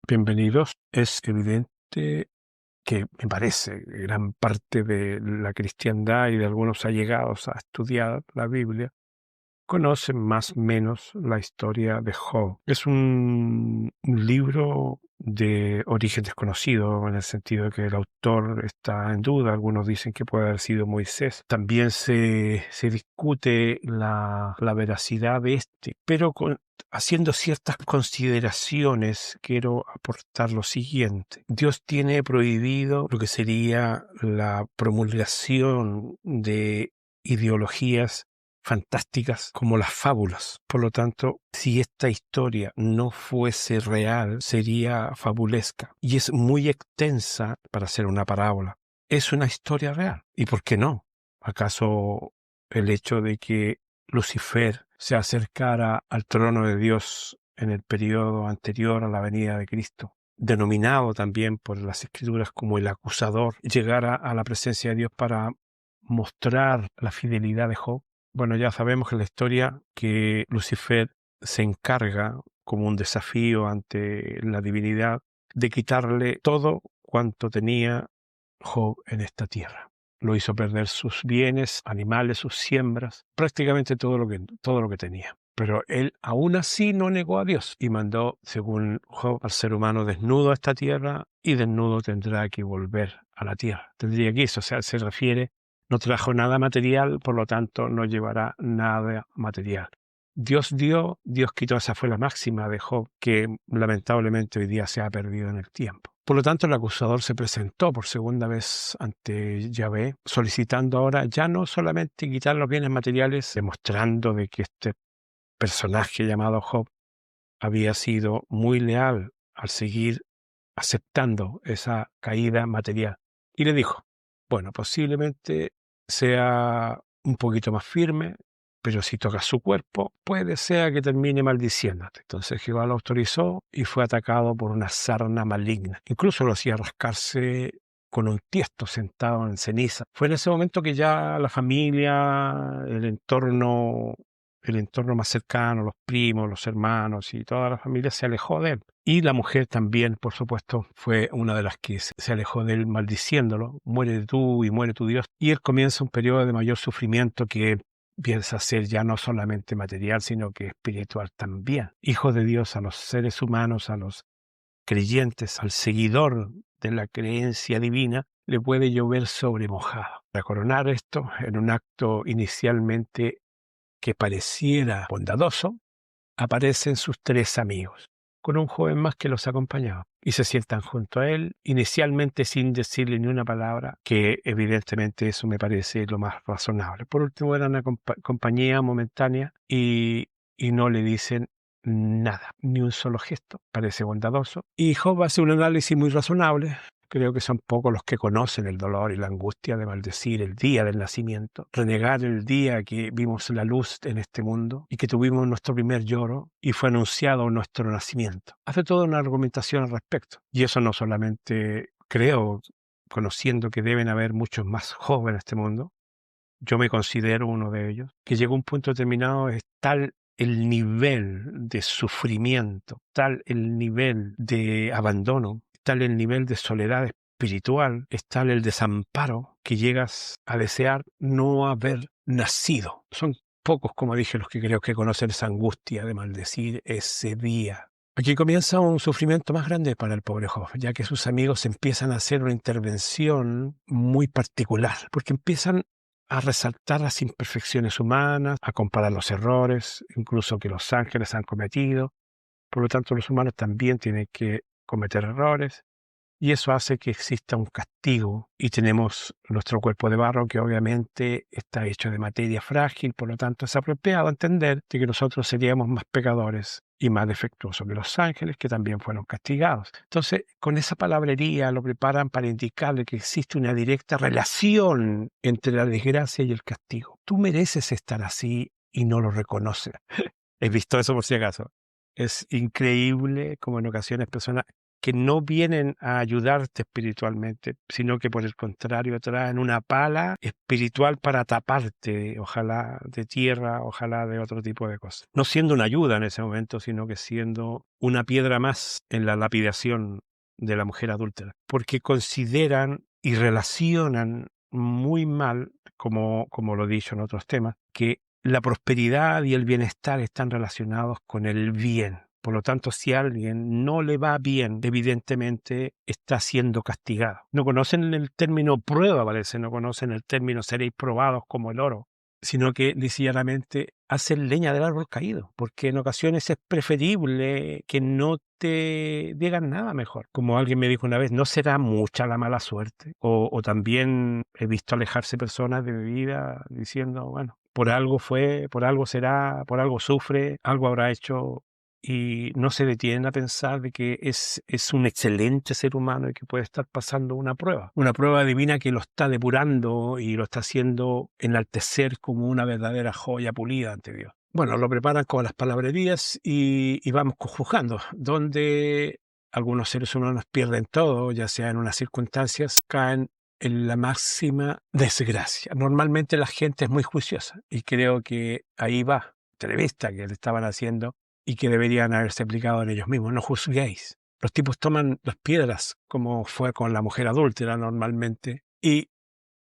Bienvenidos. Es evidente que me parece gran parte de la cristiandad y de algunos allegados a estudiar la Biblia conocen más o menos la historia de Job. Es un libro de origen desconocido, en el sentido de que el autor está en duda. Algunos dicen que puede haber sido Moisés. También se discute la veracidad de este, pero haciendo ciertas consideraciones, quiero aportar lo siguiente. Dios tiene prohibido lo que sería la promulgación de ideologías fantásticas como las fábulas. Por lo tanto, si esta historia no fuese real, sería fabulesca. Y es muy extensa para ser una parábola. Es una historia real. ¿Y por qué no? ¿Acaso el hecho de que Lucifer se acercara al trono de Dios en el periodo anterior a la venida de Cristo, denominado también por las Escrituras como el acusador, llegara a la presencia de Dios para mostrar la fidelidad de Job? Bueno, ya sabemos en la historia que Lucifer se encarga, como un desafío ante la divinidad, de quitarle todo cuanto tenía Job en esta tierra. Lo hizo perder sus bienes, animales, sus siembras, prácticamente todo lo que tenía. Pero él aún así no negó a Dios y mandó, según Job, al ser humano desnudo a esta tierra, y desnudo tendrá que volver a la tierra. Tendría que irse, o sea, se refiere, no trajo nada material, por lo tanto no llevará nada material. Dios dio, Dios quitó. Esa fue la máxima de Job, que lamentablemente hoy día se ha perdido en el tiempo. Por lo tanto, el acusador se presentó por segunda vez ante Yahvé, solicitando ahora ya no solamente quitar los bienes materiales, demostrando de que este personaje llamado Job había sido muy leal al seguir aceptando esa caída material. Y le dijo, bueno, posiblemente sea un poquito más firme, pero si tocas su cuerpo, puede ser que termine maldiciéndote. Entonces Jehová lo autorizó y fue atacado por una sarna maligna. Incluso lo hacía rascarse con un tiesto sentado en ceniza. Fue en ese momento que ya la familia, el entorno más cercano, los primos, los hermanos y toda la familia se alejó de él. Y la mujer también, por supuesto, fue una de las que se alejó de él maldiciéndolo. Muere tú y muere tu Dios. Y él comienza un periodo de mayor sufrimiento que piensa ser ya no solamente material, sino que espiritual también. Hijo de Dios a los seres humanos, a los creyentes, al seguidor de la creencia divina, le puede llover sobre mojado. Para coronar esto, en un acto inicialmente que pareciera bondadoso, aparecen sus tres amigos, con un joven más que los acompañaba, y se sientan junto a él, inicialmente sin decirle ni una palabra, que evidentemente eso me parece lo más razonable. Por último, eran una compañía momentánea y no le dicen nada, ni un solo gesto. Parece bondadoso. Y Job hace un análisis muy razonable. Creo que son pocos los que conocen el dolor y la angustia de maldecir el día del nacimiento, renegar el día que vimos la luz en este mundo y que tuvimos nuestro primer lloro y fue anunciado nuestro nacimiento. Hace toda una argumentación al respecto. Y eso no solamente creo, conociendo que deben haber muchos más jóvenes en este mundo, yo me considero uno de ellos, que llegó a un punto determinado, es tal el nivel de sufrimiento, tal el nivel de abandono, tal el nivel de soledad espiritual, es tal el desamparo que llegas a desear no haber nacido. Son pocos, como dije, los que creo que conocen esa angustia de maldecir ese día. Aquí comienza un sufrimiento más grande para el pobre Job, ya que sus amigos empiezan a hacer una intervención muy particular, porque empiezan a resaltar las imperfecciones humanas, a comparar los errores, incluso que los ángeles han cometido. Por lo tanto, los humanos también tienen que cometer errores, y eso hace que exista un castigo. Y tenemos nuestro cuerpo de barro, que obviamente está hecho de materia frágil, por lo tanto es apropiado entender de que nosotros seríamos más pecadores y más defectuosos que los ángeles, que también fueron castigados. Entonces, con esa palabrería lo preparan para indicarle que existe una directa relación entre la desgracia y el castigo. Tú mereces estar así y no lo reconoces. He visto eso por si acaso. Es increíble como en ocasiones personas que no vienen a ayudarte espiritualmente, sino que por el contrario traen una pala espiritual para taparte, ojalá de tierra, ojalá de otro tipo de cosas. No siendo una ayuda en ese momento, sino que siendo una piedra más en la lapidación de la mujer adúltera, porque consideran y relacionan muy mal, como lo he dicho en otros temas, que la prosperidad y el bienestar están relacionados con el bien. Por lo tanto, si a alguien no le va bien, evidentemente está siendo castigado. No conocen el término prueba, parece, no conocen el término seréis probados como el oro, sino que ligeramente hacen leña del árbol caído, porque en ocasiones es preferible que no te digan nada mejor. Como alguien me dijo una vez, no será mucha la mala suerte. O también he visto alejarse personas de mi vida diciendo, bueno, por algo fue, por algo será, por algo sufre, algo habrá hecho, y no se detienen a pensar de que es un excelente ser humano y que puede estar pasando una prueba divina que lo está depurando y lo está haciendo enaltecer como una verdadera joya pulida ante Dios. Bueno, lo preparan con las palabrerías y vamos juzgando, donde algunos seres humanos pierden todo, ya sea en unas circunstancias, caen en la máxima desgracia. Normalmente la gente es muy juiciosa y creo que ahí va, entrevista que le estaban haciendo y que deberían haberse aplicado en ellos mismos. No juzguéis. Los tipos toman las piedras, como fue con la mujer adúltera normalmente, y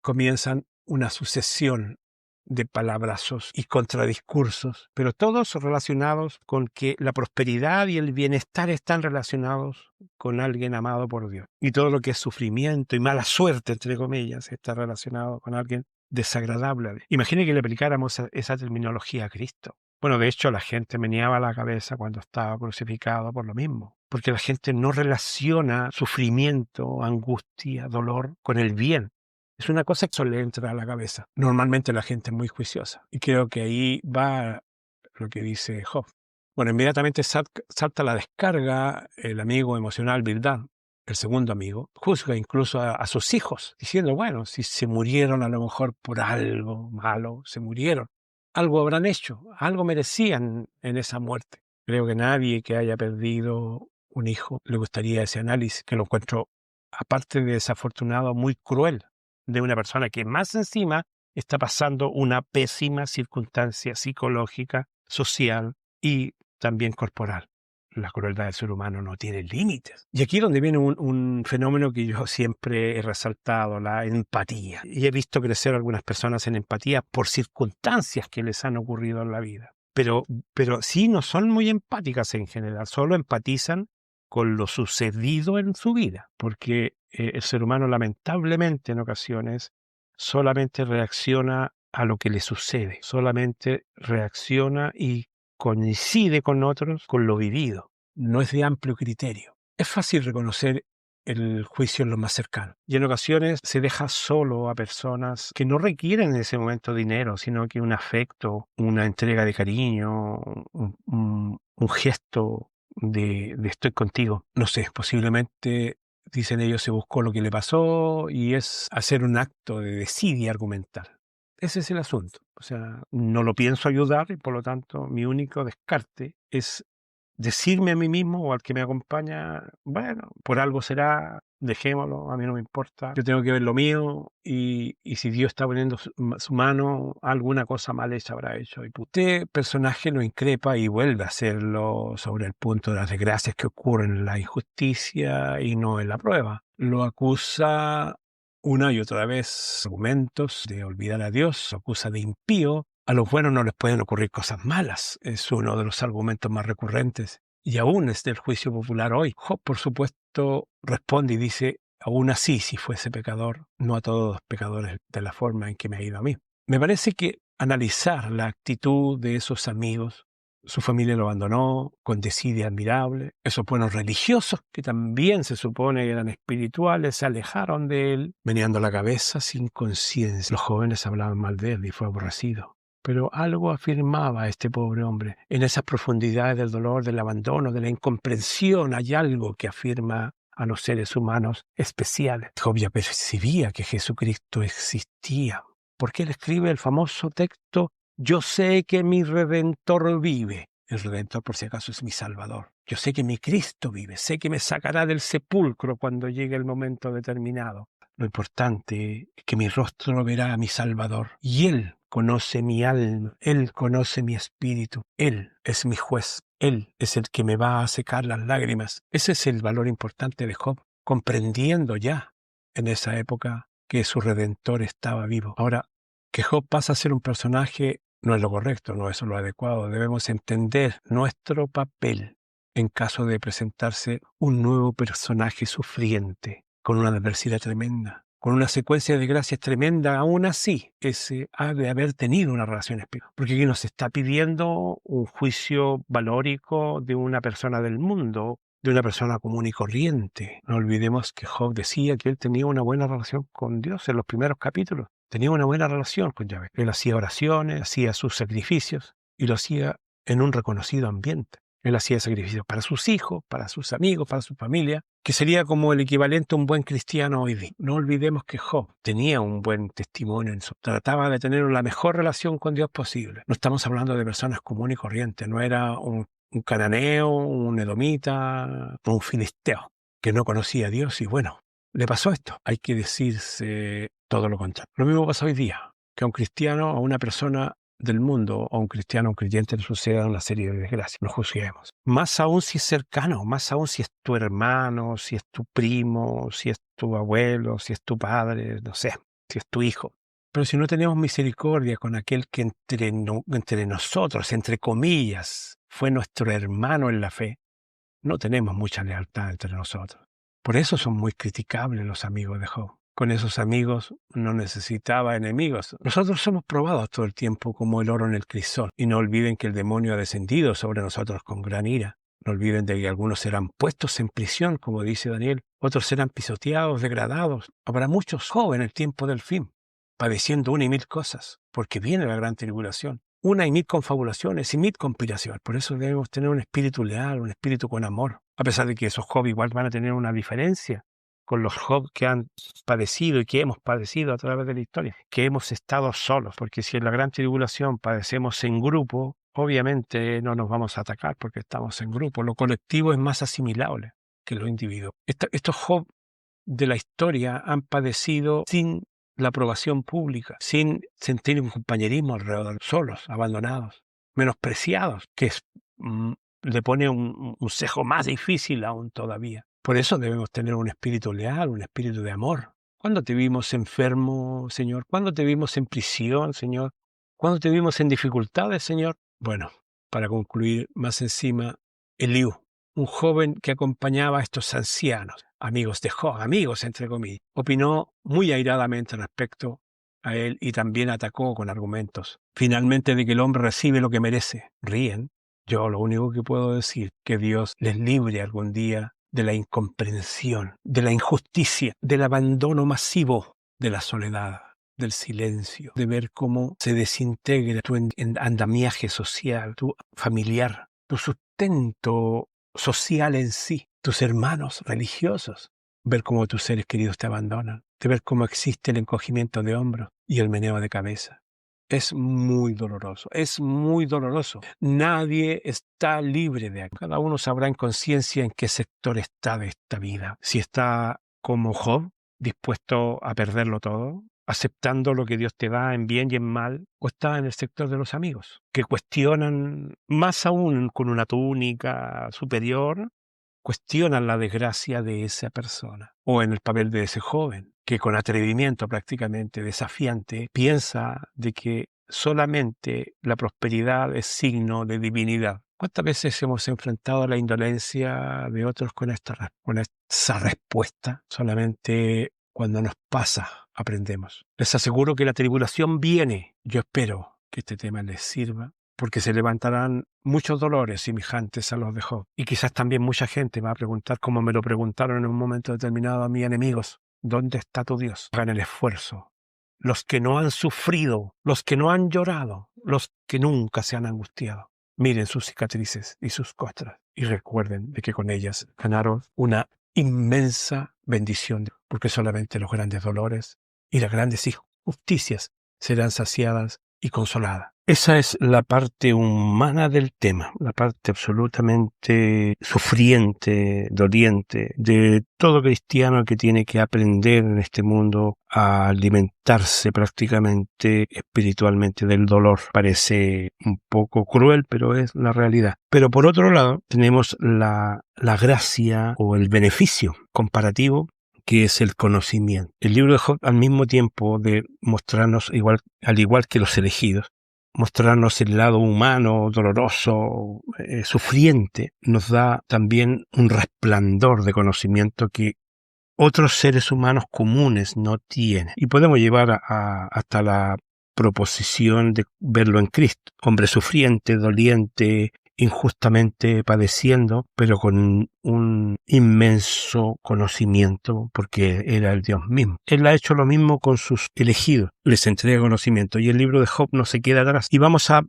comienzan una sucesión de palabrazos y contradiscursos, pero todos relacionados con que la prosperidad y el bienestar están relacionados con alguien amado por Dios. Y todo lo que es sufrimiento y mala suerte, entre comillas, está relacionado con alguien desagradable. Imagine que le aplicáramos esa terminología a Cristo. Bueno, de hecho, la gente meneaba la cabeza cuando estaba crucificado por lo mismo, porque la gente no relaciona sufrimiento, angustia, dolor con el bien. Es una cosa que le entra a la cabeza. Normalmente la gente es muy juiciosa. Y creo que ahí va lo que dice Job. Bueno, inmediatamente salta la descarga el amigo emocional Bildad, el segundo amigo. Juzga incluso a sus hijos, diciendo, bueno, si se murieron a lo mejor por algo malo, se murieron. Algo habrán hecho, algo merecían en esa muerte. Creo que nadie que haya perdido un hijo le gustaría ese análisis, que lo encuentro, aparte de desafortunado, muy cruel, de una persona que más encima está pasando una pésima circunstancia psicológica, social y también corporal. La crueldad del ser humano no tiene límites. Y aquí es donde viene un fenómeno que yo siempre he resaltado, la empatía. Y he visto crecer a algunas personas en empatía por circunstancias que les han ocurrido en la vida. Pero sí no son muy empáticas en general, solo empatizan con lo sucedido en su vida, porque el ser humano lamentablemente en ocasiones solamente reacciona a lo que le sucede, solamente reacciona y coincide con otros con lo vivido, no es de amplio criterio. Es fácil reconocer el juicio en lo más cercano y en ocasiones se deja solo a personas que no requieren en ese momento dinero, sino que un afecto, una entrega de cariño, un gesto de estoy contigo. No sé, posiblemente, dicen ellos, se buscó lo que le pasó y es hacer un acto de desidia argumental. Ese es el asunto. O sea, no lo pienso ayudar y por lo tanto mi único descarte es decirme a mí mismo o al que me acompaña, bueno, por algo será, dejémoslo, a mí no me importa, yo tengo que ver lo mío y si Dios está poniendo su mano, alguna cosa mal hecha habrá hecho. Y este personaje lo increpa y vuelve a hacerlo sobre el punto de las desgracias que ocurren en la injusticia y no en la prueba. Lo acusa una y otra vez, argumentos de olvidar a Dios, lo acusa de impío. A los buenos no les pueden ocurrir cosas malas, es uno de los argumentos más recurrentes. Y aún es del juicio popular hoy. Job, por supuesto, responde y dice, aún así, si fuese pecador, no a todos los pecadores de la forma en que me ha ido a mí. Me parece que analizar la actitud de esos amigos, su familia lo abandonó con desidia admirable, esos buenos religiosos que también se supone que eran espirituales, se alejaron de él, meneando la cabeza sin conciencia. Los jóvenes hablaban mal de él y fue aborrecido. Pero algo afirmaba este pobre hombre. En esas profundidades del dolor, del abandono, de la incomprensión, hay algo que afirma a los seres humanos especiales. Job ya percibía que Jesucristo existía, porque él escribe el famoso texto, yo sé que mi Redentor vive. El Redentor, por si acaso, es mi Salvador. Yo sé que mi Cristo vive, sé que me sacará del sepulcro cuando llegue el momento determinado. Lo importante es que mi rostro verá a mi Salvador. Y Él conoce mi alma, Él conoce mi espíritu, Él es mi juez, Él es el que me va a secar las lágrimas. Ese es el valor importante de Job, comprendiendo ya en esa época que su Redentor estaba vivo. Ahora, que Job pasa a ser un personaje no es lo correcto, no es lo adecuado. Debemos entender nuestro papel en caso de presentarse un nuevo personaje sufriente, con una adversidad tremenda, con una secuencia de gracias tremenda. Aún así, ese ha de haber tenido una relación espiritual. Porque aquí nos está pidiendo un juicio valórico de una persona del mundo, de una persona común y corriente. No olvidemos que Job decía que él tenía una buena relación con Dios en los primeros capítulos. Tenía una buena relación con Yahvé. Él hacía oraciones, hacía sus sacrificios y lo hacía en un reconocido ambiente. Él hacía sacrificios para sus hijos, para sus amigos, para su familia, que sería como el equivalente a un buen cristiano hoy día. No olvidemos que Job tenía un buen testimonio, trataba de tener la mejor relación con Dios posible. No estamos hablando de personas comunes y corrientes, no era un cananeo, un edomita, un filisteo, que no conocía a Dios y bueno, le pasó esto. Hay que decirse todo lo contrario. Lo mismo pasa hoy día, que a un cristiano, a una persona del mundo, o a un cristiano, a un creyente le suceda una serie de desgracias. No juzguemos. Más aún si es cercano, más aún si es tu hermano, si es tu primo, si es tu abuelo, si es tu padre, no sé, si es tu hijo. Pero si no tenemos misericordia con aquel que entre nosotros, entre comillas, fue nuestro hermano en la fe, no tenemos mucha lealtad entre nosotros. Por eso son muy criticables los amigos de Job. Con esos amigos no necesitaba enemigos. Nosotros somos probados todo el tiempo como el oro en el crisol. Y no olviden que el demonio ha descendido sobre nosotros con gran ira. No olviden de que algunos serán puestos en prisión, como dice Daniel. Otros serán pisoteados, degradados. Habrá muchos jóvenes en el tiempo del fin, padeciendo una y mil cosas, porque viene la gran tribulación. Una y mil confabulaciones y mil conspiraciones. Por eso debemos tener un espíritu leal, un espíritu con amor. A pesar de que esos Job igual van a tener una diferencia con los Job que han padecido y que hemos padecido a través de la historia, que hemos estado solos, porque si en la gran tribulación padecemos en grupo, obviamente no nos vamos a atacar porque estamos en grupo. Lo colectivo es más asimilable que lo individuo. Estos Job de la historia han padecido sin la aprobación pública, sin sentir un compañerismo alrededor, solos, abandonados, menospreciados, que le pone un cejo más difícil aún todavía. Por eso debemos tener un espíritu leal, un espíritu de amor. ¿Cuándo te vimos enfermo, Señor? ¿Cuándo te vimos en prisión, Señor? ¿Cuándo te vimos en dificultades, Señor? Bueno, para concluir, más encima, Eliú, un joven que acompañaba a estos ancianos, amigos de Job, amigos entre comillas, opinó muy airadamente respecto a él y también atacó con argumentos. Finalmente, de que el hombre recibe lo que merece. Ríen. Yo lo único que puedo decir, que Dios les libre algún día de la incomprensión, de la injusticia, del abandono masivo, de la soledad, del silencio, de ver cómo se desintegra tu andamiaje social, tu familiar, tu sustento social en sí, tus hermanos religiosos, ver cómo tus seres queridos te abandonan, de ver cómo existe el encogimiento de hombros y el meneo de cabeza. Es muy doloroso, es muy doloroso. Nadie está libre de aquello. Cada uno sabrá en conciencia en qué sector está de esta vida. Si está como Job, dispuesto a perderlo todo, aceptando lo que Dios te da en bien y en mal, o está en el sector de los amigos, que cuestionan, más aún con una túnica superior, cuestionan la desgracia de esa persona, o en el papel de ese joven, que con atrevimiento prácticamente desafiante piensa de que solamente la prosperidad es signo de divinidad. ¿Cuántas veces hemos enfrentado la indolencia de otros con esa respuesta? Solamente cuando nos pasa aprendemos. Les aseguro que la tribulación viene. Yo espero que este tema les sirva, porque se levantarán muchos dolores semejantes a los de Job. Y quizás también mucha gente va a preguntar, como me lo preguntaron en un momento determinado a mis enemigos, ¿dónde está tu Dios? Hagan el esfuerzo. Los que no han sufrido, los que no han llorado, los que nunca se han angustiado, miren sus cicatrices y sus costras y recuerden de que con ellas ganaron una inmensa bendición, porque solamente los grandes dolores y las grandes injusticias serán saciadas y consolada. Esa es la parte humana del tema, la parte absolutamente sufriente, doliente, de todo cristiano que tiene que aprender en este mundo a alimentarse prácticamente espiritualmente del dolor. Parece un poco cruel, pero es la realidad. Pero por otro lado, tenemos la gracia o el beneficio comparativo, que es el conocimiento. El libro de Job, al mismo tiempo de mostrarnos, al igual que los elegidos, mostrarnos el lado humano, doloroso, sufriente, nos da también un resplandor de conocimiento que otros seres humanos comunes no tienen. Y podemos llevar hasta la proposición de verlo en Cristo. Hombre sufriente, doliente, injustamente padeciendo, pero con un inmenso conocimiento, porque era el Dios mismo. Él ha hecho lo mismo con sus elegidos, les entrega conocimiento, y el libro de Job no se queda atrás. Y vamos a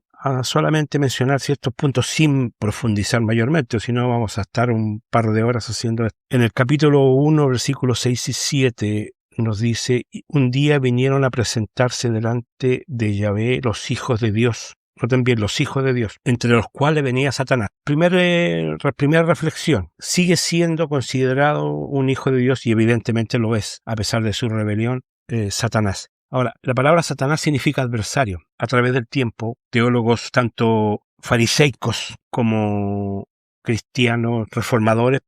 solamente mencionar ciertos puntos sin profundizar mayormente, o si no vamos a estar un par de horas haciendo esto. En el capítulo 1, versículos 6 y 7, nos dice: un día vinieron a presentarse delante de Yahvé los hijos de Dios, noten bien, los hijos de Dios, entre los cuales venía Satanás. Primera reflexión: sigue siendo considerado un hijo de Dios, y evidentemente lo es, a pesar de su rebelión, Satanás. Ahora, la palabra Satanás significa adversario. A través del tiempo, teólogos tanto fariseicos como cristianos reformadores,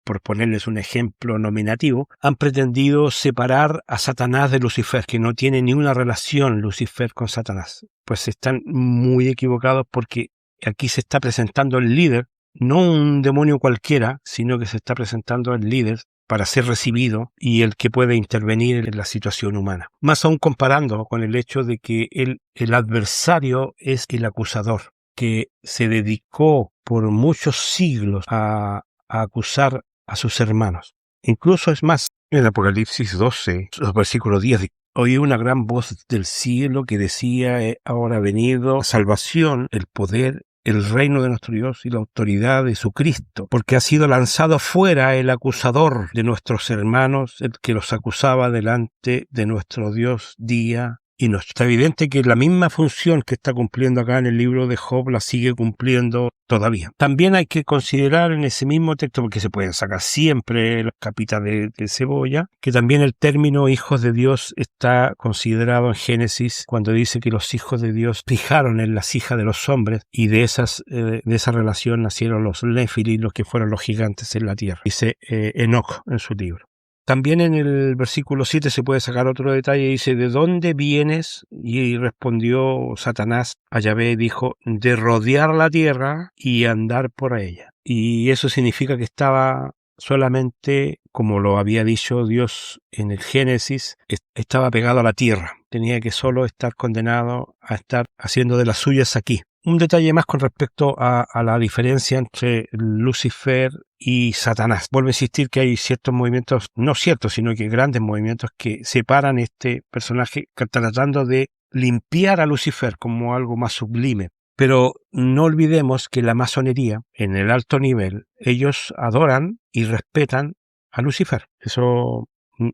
por ponerles un ejemplo nominativo, han pretendido separar a Satanás de Lucifer, que no tiene ni una relación Lucifer con Satanás. Pues están muy equivocados, porque aquí se está presentando el líder, no un demonio cualquiera, sino que se está presentando el líder para ser recibido y el que puede intervenir en la situación humana. Más aún comparando con el hecho de que el adversario es el acusador, que se dedicó por muchos siglos a acusar a sus hermanos. Incluso es más, en Apocalipsis 12, los versículos 10, oí una gran voz del cielo que decía: ahora ha venido la salvación, el poder, el reino de nuestro Dios y la autoridad de su Cristo, porque ha sido lanzado fuera el acusador de nuestros hermanos, el que los acusaba delante de nuestro Dios día y noche. Está evidente que la misma función que está cumpliendo acá en el libro de Job la sigue cumpliendo todavía. También hay que considerar en ese mismo texto, porque se pueden sacar siempre las capitas de cebolla, que también el término hijos de Dios está considerado en Génesis, cuando dice que los hijos de Dios fijaron en las hijas de los hombres, y de esa relación nacieron los Nefilim, los que fueron los gigantes en la tierra. Dice Enoc en su libro. También en el versículo 7 se puede sacar otro detalle. Dice: ¿de dónde vienes? Y respondió Satanás a Yahvé y dijo: de rodear la tierra y andar por ella. Y eso significa que estaba solamente, como lo había dicho Dios en el Génesis, estaba pegado a la tierra. Tenía que solo estar condenado a estar haciendo de las suyas aquí. Un detalle más con respecto a la diferencia entre Lucifer y Satanás. Vuelvo a insistir que hay ciertos movimientos, no ciertos, sino que grandes movimientos que separan este personaje, tratando de limpiar a Lucifer como algo más sublime. Pero no olvidemos que la masonería, en el alto nivel, ellos adoran y respetan a Lucifer. Eso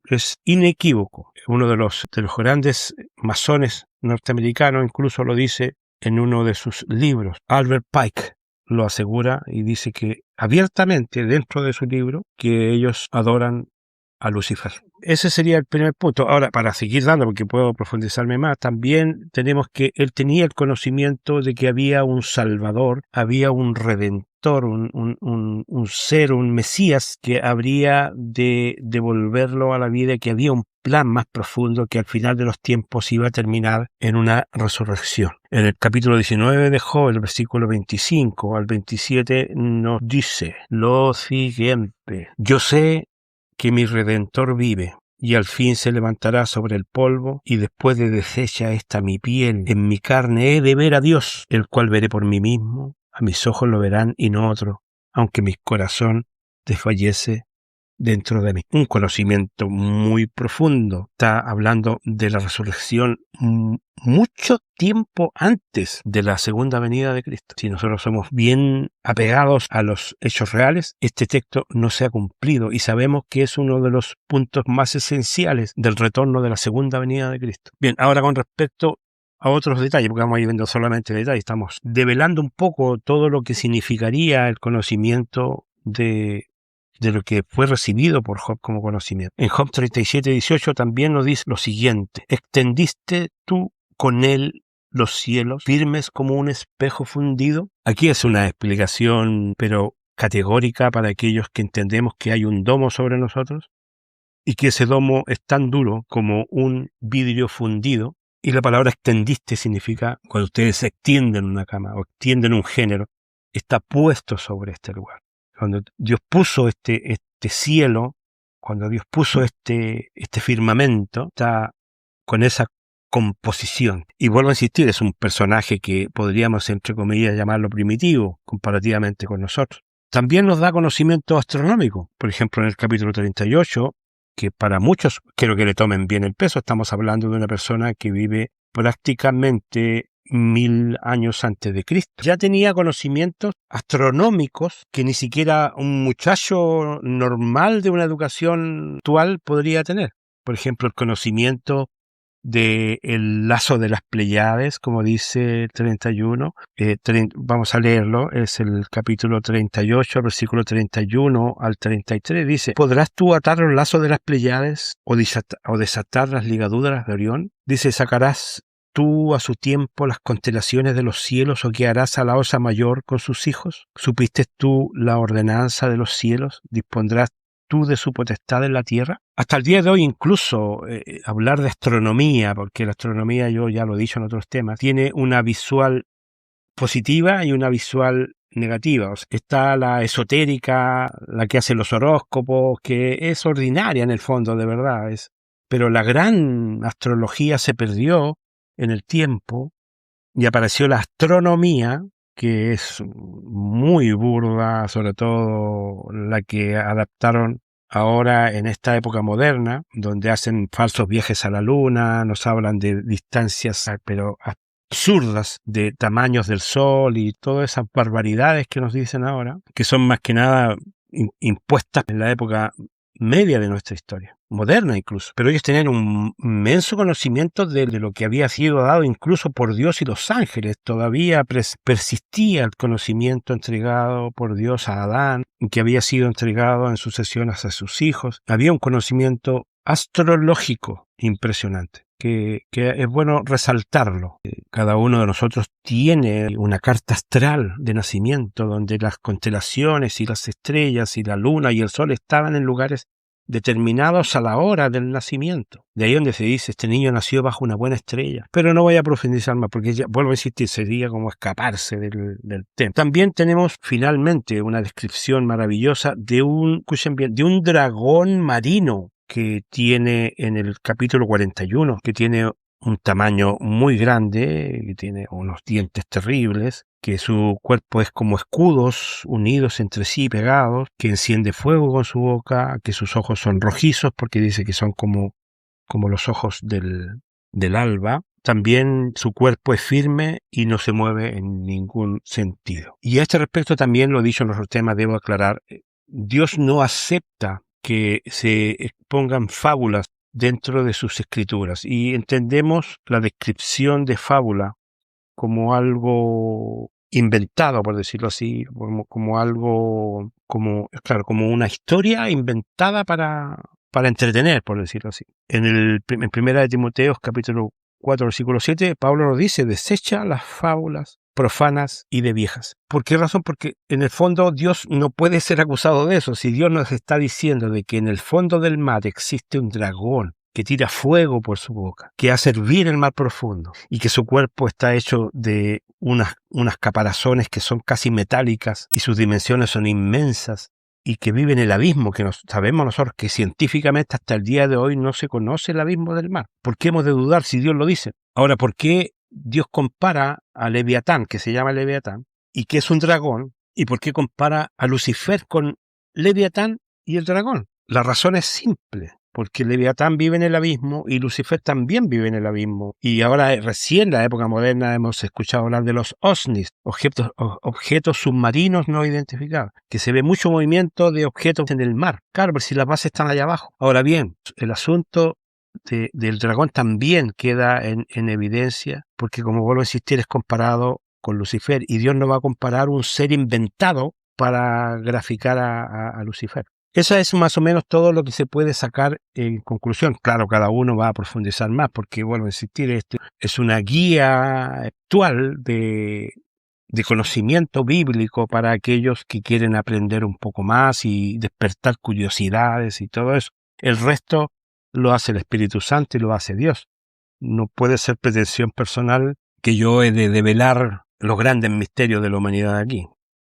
es inequívoco. Uno de los grandes masones norteamericanos incluso lo dice en uno de sus libros. Albert Pike lo asegura y dice que abiertamente dentro de su libro que ellos adoran a Lucifer. Ese sería el primer punto. Ahora, para seguir dando, porque puedo profundizarme más, también tenemos que él tenía el conocimiento de que había un Salvador, había un Redentor, un ser, un Mesías que habría de devolverlo a la vida, que había un plan más profundo que al final de los tiempos iba a terminar en una resurrección. En el capítulo 19 de Job, el versículo 25 al 27, nos dice lo siguiente: yo sé que mi Redentor vive, y al fin se levantará sobre el polvo, y después de deshecha esta mi piel, en mi carne he de ver a Dios, el cual veré por mí mismo, a mis ojos lo verán y no otro, aunque mi corazón desfallece dentro de mí. Un conocimiento muy profundo. Está hablando de la resurrección mucho tiempo antes de la segunda venida de Cristo. Si nosotros somos bien apegados a los hechos reales, este texto no se ha cumplido, y sabemos que es uno de los puntos más esenciales del retorno de la segunda venida de Cristo. Bien, ahora con respecto a otros detalles, porque vamos a ir viendo solamente detalles, estamos develando un poco todo lo que significaría el conocimiento de lo que fue recibido por Job como conocimiento. En Job 37:18 también nos dice lo siguiente: ¿extendiste tú con él los cielos, firmes como un espejo fundido? Aquí es una explicación, pero categórica para aquellos que entendemos que hay un domo sobre nosotros y que ese domo es tan duro como un vidrio fundido. Y la palabra extendiste significa cuando ustedes extienden una cama o extienden un género, está puesto sobre este lugar. Cuando Dios puso este cielo, cuando Dios puso este firmamento, está con esa composición. Y vuelvo a insistir, es un personaje que podríamos, entre comillas, llamarlo primitivo, comparativamente con nosotros. También nos da conocimiento astronómico. Por ejemplo, en el capítulo 38, que para muchos quiero que le tomen bien el peso, estamos hablando de una persona que vive prácticamente 1000 años antes de Cristo. Ya tenía conocimientos astronómicos que ni siquiera un muchacho normal de una educación actual podría tener. Por ejemplo, el conocimiento del lazo de las Pléyades, como dice el 31. Vamos a leerlo, es el capítulo 38, versículo 31 al 33. Dice: ¿podrás tú atar los lazos de las Pléyades o desatar las ligaduras de Orión? Dice: ¿sacarás tú a su tiempo las constelaciones de los cielos o guiarás a la Osa Mayor con sus hijos? ¿Supiste tú la ordenanza de los cielos? ¿Dispondrás tú de su potestad en la tierra? Hasta el día de hoy incluso hablar de astronomía, porque la astronomía, yo ya lo he dicho en otros temas, tiene una visual positiva y una visual negativa. O sea, está la esotérica, la que hace los horóscopos, que es ordinaria en el fondo, de verdad. Pero la gran astrología se perdió en el tiempo y apareció la astronomía, que es muy burda, sobre todo la que adaptaron ahora en esta época moderna, donde hacen falsos viajes a la luna, nos hablan de distancias pero absurdas, de tamaños del sol y todas esas barbaridades que nos dicen ahora, que son más que nada impuestas en la época media de nuestra historia, moderna incluso. Pero ellos tenían un inmenso conocimiento de lo que había sido dado incluso por Dios y los ángeles. Todavía persistía el conocimiento entregado por Dios a Adán, que había sido entregado en sucesiones a sus hijos. Había un conocimiento astrológico impresionante, que es bueno resaltarlo. Cada uno de nosotros tiene una carta astral de nacimiento donde las constelaciones y las estrellas y la luna y el sol estaban en lugares determinados a la hora del nacimiento. De ahí donde se dice: este niño nació bajo una buena estrella. Pero no voy a profundizar más porque ya, vuelvo a insistir, sería como escaparse del tema. También tenemos finalmente una descripción maravillosa de escuchen bien, de un dragón marino que tiene en el capítulo 41, que tiene un tamaño muy grande, que tiene unos dientes terribles, que su cuerpo es como escudos unidos entre sí, pegados, que enciende fuego con su boca, que sus ojos son rojizos porque dice que son como los ojos del alba. También su cuerpo es firme y no se mueve en ningún sentido. Y a este respecto también lo he dicho en otros temas, debo aclarar, Dios no acepta que se expongan fábulas dentro de sus escrituras, y entendemos la descripción de fábula como algo inventado, por decirlo así, como algo, como una historia inventada para entretener, por decirlo así. En Primera de Timoteo, capítulo 4, versículo 7, Pablo nos dice: desecha las fábulas profanas y de viejas. ¿Por qué razón? Porque en el fondo Dios no puede ser acusado de eso. Si Dios nos está diciendo de que en el fondo del mar existe un dragón que tira fuego por su boca, que hace hervir el mar profundo, y que su cuerpo está hecho de unas caparazones que son casi metálicas y sus dimensiones son inmensas, y que vive en el abismo, que sabemos nosotros que científicamente hasta el día de hoy no se conoce el abismo del mar. ¿Por qué hemos de dudar si Dios lo dice? Ahora, ¿por qué Dios compara a Leviatán, que se llama Leviatán, y que es un dragón, y por qué compara a Lucifer con Leviatán y el dragón? La razón es simple, porque Leviatán vive en el abismo y Lucifer también vive en el abismo. Y ahora, recién en la época moderna, hemos escuchado hablar de los OVNIs, objetos submarinos no identificados, que se ve mucho movimiento de objetos en el mar. Claro, pero si las bases están allá abajo. Ahora bien, el asunto del dragón también queda en evidencia, porque como vuelvo a insistir, es comparado con Lucifer, y Dios no va a comparar un ser inventado para graficar a Lucifer. Eso es más o menos todo lo que se puede sacar en conclusión. Claro, cada uno va a profundizar más, porque vuelvo a insistir, esto es una guía actual de conocimiento bíblico para aquellos que quieren aprender un poco más y despertar curiosidades y todo eso. El resto lo hace el Espíritu Santo y lo hace Dios. No puede ser pretensión personal que yo he de develar los grandes misterios de la humanidad aquí,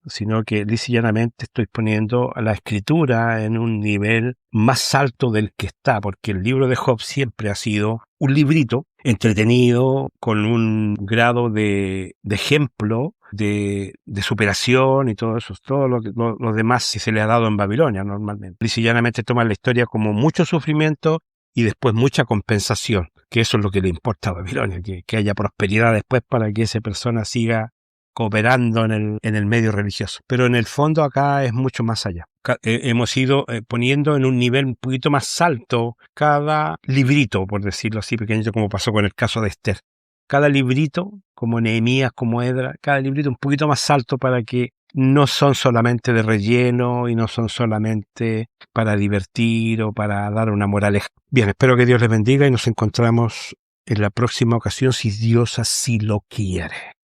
sino que lisa y llanamente estoy poniendo a la escritura en un nivel más alto del que está, porque el libro de Job siempre ha sido un librito entretenido, con un grado de ejemplo, de superación y todo eso, todo lo demás se le ha dado en Babilonia normalmente. Lisa y llanamente toman la historia como mucho sufrimiento y después mucha compensación, que eso es lo que le importa a Babilonia, que haya prosperidad después para que esa persona siga cooperando en el medio religioso. Pero en el fondo acá es mucho más allá. Hemos ido poniendo en un nivel un poquito más alto cada librito, por decirlo así, pequeñito, como pasó con el caso de Esther. Cada librito, como Nehemías, como Edra, cada librito un poquito más alto para que no son solamente de relleno y no son solamente para divertir o para dar una moraleja. Bien, espero que Dios les bendiga y nos encontramos en la próxima ocasión si Dios así lo quiere.